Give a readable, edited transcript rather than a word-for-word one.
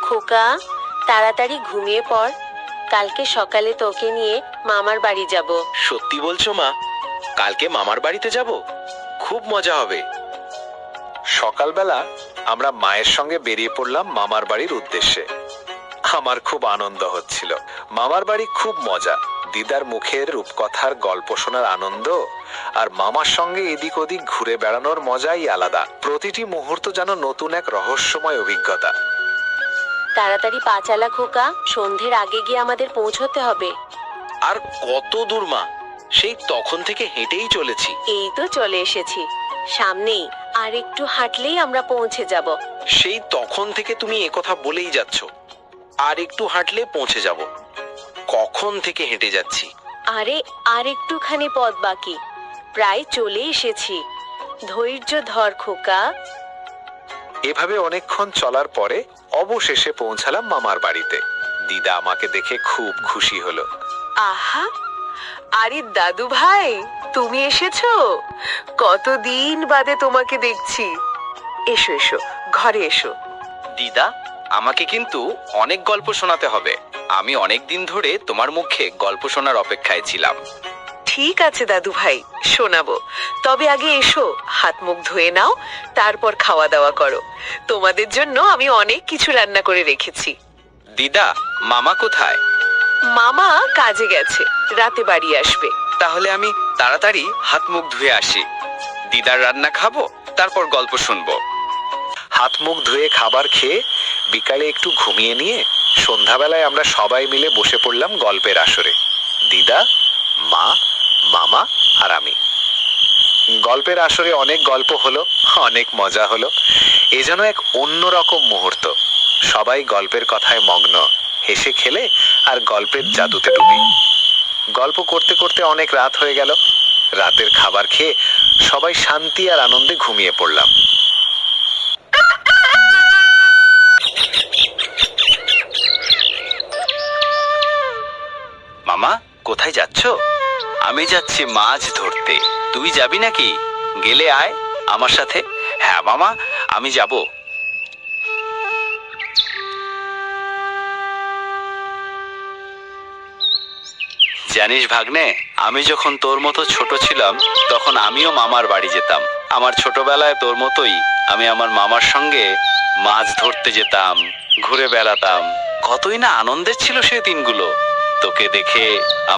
খোকা, তাড়াতাড়ি ঘুমিয়ে পড়। কালকে সকালে তোকে নিয়ে মামার বাড়ি যাব। সত্যি বলছো মা? কালকে মামার বাড়িতে যাব? খুব মজা হবে। সকালবেলা আমরা মায়ের সঙ্গে বেরিয়ে পড়লাম মামার বাড়ির উদ্দেশ্যে। আমার খুব আনন্দ হচ্ছিল। মামার বাড়ি খুব মজা। দিদার মুখের রূপকথার গল্প শোনার আনন্দ আর মামার সঙ্গে এদিক ওদিক ঘুরে বেড়ানোর মজাই আলাদা। প্রতিটি মুহূর্ত যেন নতুন এক রহস্যময় অভিজ্ঞতা। তাড়াতাড়ি পা চালা খোকা, সন্ধ্যের আগে গিয়ে আমাদের পৌঁছতে হবে। আর কত দূর মা? সেই তখন থেকে হেঁটেই চলেছি। এই তো চলে এসেছি, সামনেই। আর একটু হাঁটলেই আমরা পৌঁছে যাব। সেই তখন থেকে তুমি একথা বলেই যাচ্ছ, আর একটু হাঁটলে পৌঁছে যাব। কখন থেকে হেঁটে যাচ্ছি। আরে আর একটুখানি পথ বাকি, প্রায় চলে এসেছি। ধৈর্য ধর খোকা। এভাবে অনেকক্ষণ চলার পরে অবশেষে পৌঁছালাম মামার বাড়িতে। দিদা আমাকে দেখে খুব খুশি হলো। আহা, আরে দাদু ভাই, তুমি এসেছো? কতদিন বাদে তোমাকে দেখছি। এসো এসো, ঘরে এসো। দিদা, আমাকে কিন্তু অনেক গল্প শোনাতে হবে। আমি অনেক দিন ধরে তোমার মুখে গল্প শোনার অপেক্ষায় ছিলাম। ঠিক আছে দাদু ভাই, শোনাবো। তবে আগে এসো, হাত মুখ ধুয়ে নাও, তারপর খাওয়া দাওয়া করো। তোমাদের জন্য আমি অনেক কিছু রান্না করে রেখেছি। দিদা, মামা কোথায়? মামা কাজে গেছে, রাতে বাড়ি আসবে। তাহলে আমি তাড়াতাড়ি হাত মুখ ধুয়ে আসি। দিদার রান্না খাবো, তারপর গল্প শুনবো। হাত মুখ ধুয়ে খাবার খেয়ে বিকালে একটু ঘুমিয়ে নিয়ে সন্ধ্যাবেলায় আমরা সবাই মিলে বসে পড়লাম গল্পের আসরে। দিদা, মা, মামা আর আমি। গল্পের আসরে অনেক গল্প হলো, অনেক মজা হলো। এ যেন এক অন্যরকম মুহূর্ত। সবাই গল্পের কথায় মগ্ন, হেসে খেলে আর গল্পের জাদুতে ডুবি। গল্প করতে করতে অনেক রাত হয়ে গেল। রাতের খাবার খেয়ে সবাই শান্তি আর আনন্দে ঘুমিয়ে পড়লাম। মামা, কোথায় যাচ্ছ? আমি যাচ্ছি মাছ ধরতে। তুই যাবি নাকি? গেলে আয় আমার সাথে। হ্যাঁ মামা, আমি যাব। জানিস ভাগ্নে, আমি যখন তোর মতো ছোট ছিলাম তখন আমিও মামার বাড়ি যেতাম। আমার ছোটবেলায় তোর মতোই আমি আমার মামার সঙ্গে মাছ ধরতে যেতাম, ঘুরে বেড়াতাম। কতই না আনন্দের ছিল সেই দিনগুলো। তোকে দেখে